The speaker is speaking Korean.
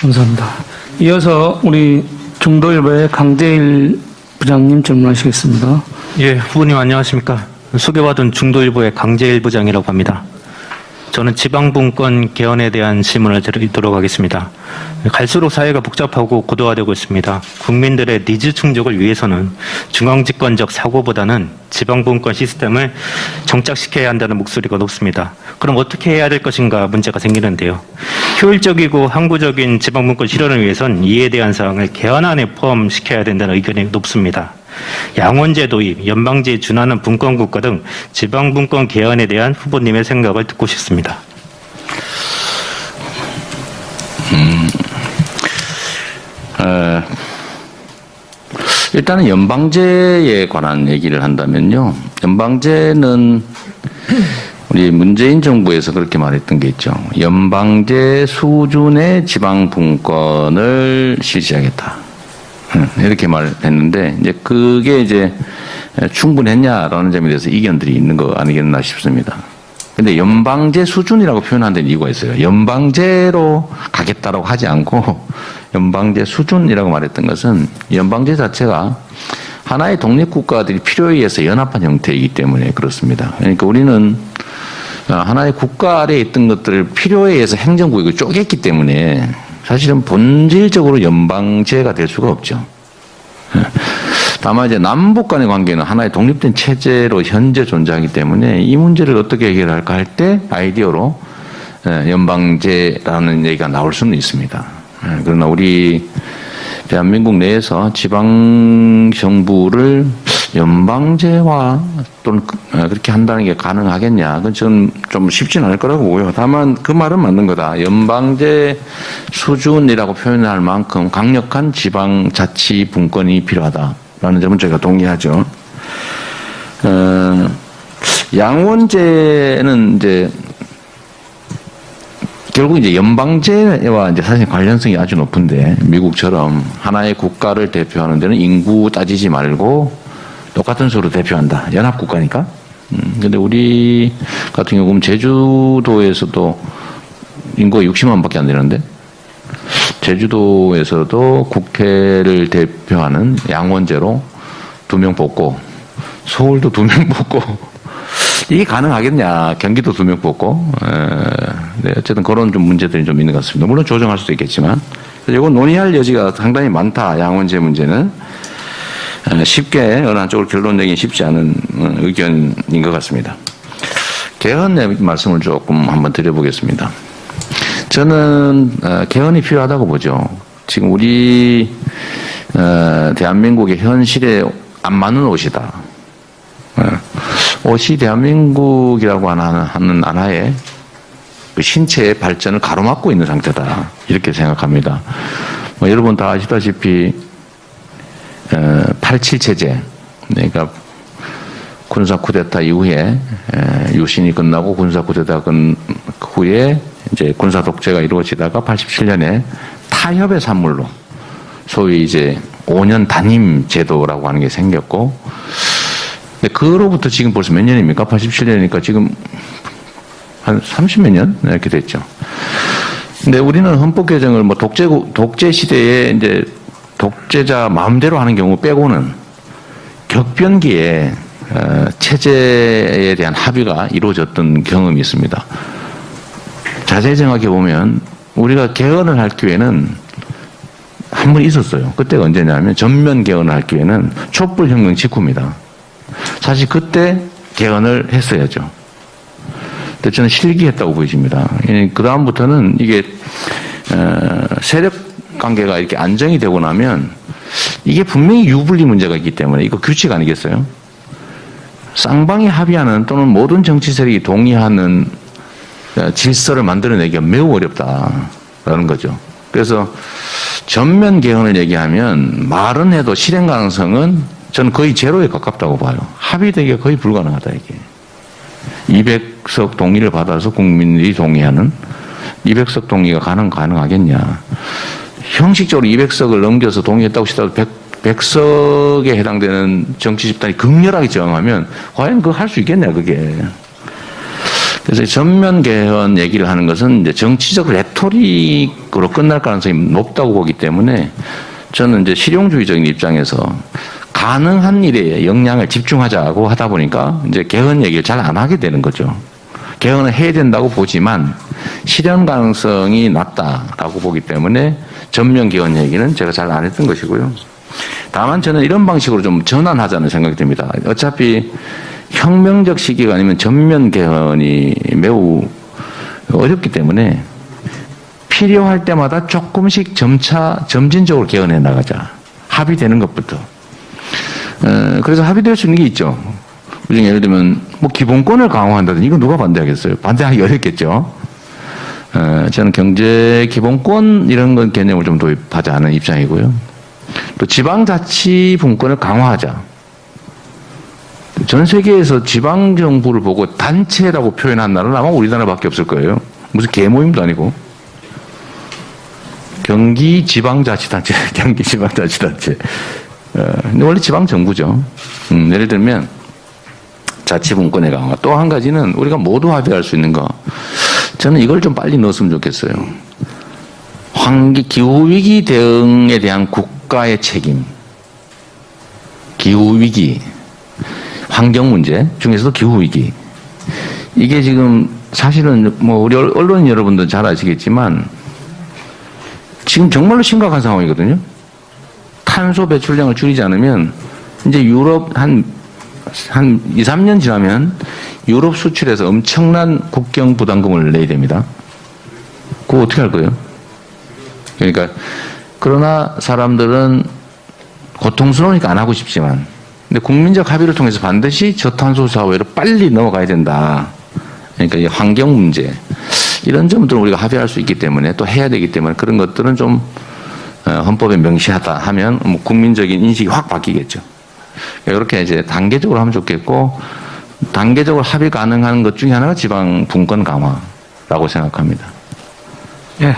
감사합니다. 이어서 우리 중도일보의 강재일 부장님 질문하시겠습니다. 예, 후보님 안녕하십니까. 소개받은 중도일보의 강재일 부장이라고 합니다. 저는 지방분권 개헌에 대한 질문을 드리도록 하겠습니다. 갈수록 사회가 복잡하고 고도화되고 있습니다. 국민들의 니즈 충족을 위해서는 중앙집권적 사고보다는 지방분권 시스템을 정착시켜야 한다는 목소리가 높습니다. 그럼 어떻게 해야 될 것인가 문제가 생기는데요. 효율적이고 항구적인 지방분권 실현을 위해선 이에 대한 사항을 개헌안에 포함시켜야 된다는 의견이 높습니다. 양원제 도입, 연방제에 준하는 분권국가 등 지방분권 개헌에 대한 후보님의 생각을 듣고 싶습니다. 일단은 연방제에 관한 얘기를 한다면요. 연방제는 우리 문재인 정부에서 그렇게 말했던 게 있죠. 연방제 수준의 지방분권을 실시하겠다. 이렇게 말했는데, 이제 그게 이제 충분했냐라는 점에 대해서 이견들이 있는 거 아니겠나 싶습니다. 근데 연방제 수준이라고 표현한 데는 이유가 있어요. 연방제로 가겠다라고 하지 않고 연방제 수준이라고 말했던 것은 연방제 자체가 하나의 독립국가들이 필요에 의해서 연합한 형태이기 때문에 그렇습니다. 그러니까 우리는 하나의 국가 아래에 있던 것들을 필요에 의해서 행정구역을 쪼갰기 때문에 사실은 본질적으로 연방제가 될 수가 없죠. 다만 이제 남북 간의 관계는 하나의 독립된 체제로 현재 존재하기 때문에 이 문제를 어떻게 해결할까 할 때 아이디어로 연방제라는 얘기가 나올 수는 있습니다. 그러나 우리 대한민국 내에서 지방정부를 연방제화 또는 그렇게 한다는 게 가능하겠냐. 그건 저는 좀 쉽지는 않을 거라고 보고요. 다만 그 말은 맞는 거다. 연방제 수준이라고 표현할 만큼 강력한 지방자치 분권이 필요하다라는 점은 저희가 동의하죠. 양원제는 이제 결국 이제 연방제와 이제 사실 관련성이 아주 높은데 미국처럼 하나의 국가를 대표하는 데는 인구 따지지 말고 똑같은 수로 대표한다. 연합국가니까. 근데 우리 같은 경우는 제주도에서도 인구가 60만 밖에 안 되는데 제주도에서도 국회를 대표하는 양원제로 2명 뽑고 서울도 2명 뽑고 이게 가능하겠냐. 경기도 2명 뽑고. 네, 어쨌든 그런 좀 문제들이 좀 있는 것 같습니다. 물론 조정할 수도 있겠지만. 이건 논의할 여지가 상당히 많다. 양원제 문제는. 쉽게 어느 한쪽으로 결론 내기 쉽지 않은 의견인 것 같습니다. 개헌의 말씀을 조금 한번 드려보겠습니다. 저는 개헌이 필요하다고 보죠. 지금 우리 대한민국의 현실에 안 맞는 옷이다. 옷이 대한민국이라고 하는 하나의 그 신체의 발전을 가로막고 있는 상태다. 이렇게 생각합니다. 여러분 다 아시다시피 87 체제, 그러니까 군사 쿠데타 이후에 유신이 끝나고 군사 쿠데타 후에 이제 군사 독재가 이루어지다가 87년에 타협의 산물로 소위 이제 5년 단임 제도라고 하는 게 생겼고, 근데 그로부터 지금 벌써 몇 년입니까? 87년이니까 지금 한 30몇 년 이렇게 됐죠. 근데 우리는 헌법 개정을 뭐 독재 시대에 이제 독재자 마음대로 하는 경우 빼고는 격변기에 체제에 대한 합의가 이루어졌던 경험이 있습니다. 자세히 생각해 보면 우리가 개헌을 할 기회는 한 번 있었어요. 그때가 언제냐면 전면 개헌을 할 기회는 촛불혁명 직후입니다. 사실 그때 개헌을 했어야죠. 근데 저는 실기했다고 보여집니다. 그 다음부터는 이게 세력 관계가 이렇게 안정이 되고 나면 이게 분명히 유불리 문제가 있기 때문에 이거 규칙 아니겠어요? 쌍방이 합의하는 또는 모든 정치 세력이 동의하는 질서를 만들어내기가 매우 어렵다라는 거죠. 그래서 전면 개헌을 얘기하면 말은 해도 실행 가능성은 저는 거의 제로에 가깝다고 봐요. 합의되기가 거의 불가능하다 이게. 200석 동의를 받아서 국민들이 동의하는 200석 동의가 가능하겠냐. 형식적으로 200석을 넘겨서 동의했다고 하더라도 100석에 해당되는 정치 집단이 극렬하게 저항하면 과연 그거 할 수 있겠냐 그게. 그래서 전면 개헌 얘기를 하는 것은 이제 정치적 레토릭으로 끝날 가능성이 높다고 보기 때문에 저는 이제 실용주의적인 입장에서 가능한 일에 역량을 집중하자고 하다 보니까 이제 개헌 얘기를 잘 안 하게 되는 거죠. 개헌을 해야 된다고 보지만 실현 가능성이 낮다라고 보기 때문에 전면 개헌 얘기는 제가 잘 안 했던 것이고요. 다만 저는 이런 방식으로 좀 전환하자는 생각이 듭니다. 어차피 혁명적 시기가 아니면 전면 개헌이 매우 어렵기 때문에 필요할 때마다 조금씩 점진적으로 개헌해 나가자. 합의되는 것부터. 그래서 합의될 수 있는 게 있죠. 그중에 예를 들면 뭐 기본권을 강화한다든지 이거 누가 반대하겠어요? 반대하기 어렵겠죠. 저는 경제 기본권 이런 건 개념을 좀 도입하자 하는 입장이고요. 또 지방자치분권을 강화하자. 전 세계에서 지방정부를 보고 단체라고 표현한 나라는 아마 우리나라밖에 없을 거예요. 무슨 개모임도 아니고. 경기지방자치단체, 경기지방자치단체. 근데 원래 지방정부죠. 예를 들면 자치분권의 강화. 또 한 가지는 우리가 모두 합의할 수 있는 거. 저는 이걸 좀 빨리 넣었으면 좋겠어요. 기후위기 대응에 대한 국가의 책임. 기후위기. 환경 문제 중에서도 기후위기. 이게 지금 사실은 뭐 우리 언론인 여러분들 잘 아시겠지만 지금 정말로 심각한 상황이거든요. 탄소 배출량을 줄이지 않으면 이제 유럽 한 2, 3년 지나면 유럽 수출에서 엄청난 국경 부담금을 내야 됩니다. 그거 어떻게 할 거예요? 그러니까 그러나 사람들은 고통스러우니까 안 하고 싶지만 근데 국민적 합의를 통해서 반드시 저탄소 사회로 빨리 넘어가야 된다. 그러니까 이 환경 문제 이런 점들은 우리가 합의할 수 있기 때문에 또 해야 되기 때문에 그런 것들은 좀 헌법에 명시하다 하면 뭐 국민적인 인식이 확 바뀌겠죠. 이렇게 이제 단계적으로 하면 좋겠고 단계적으로 합의 가능한 것 중에 하나가 지방 분권 강화라고 생각합니다. 예.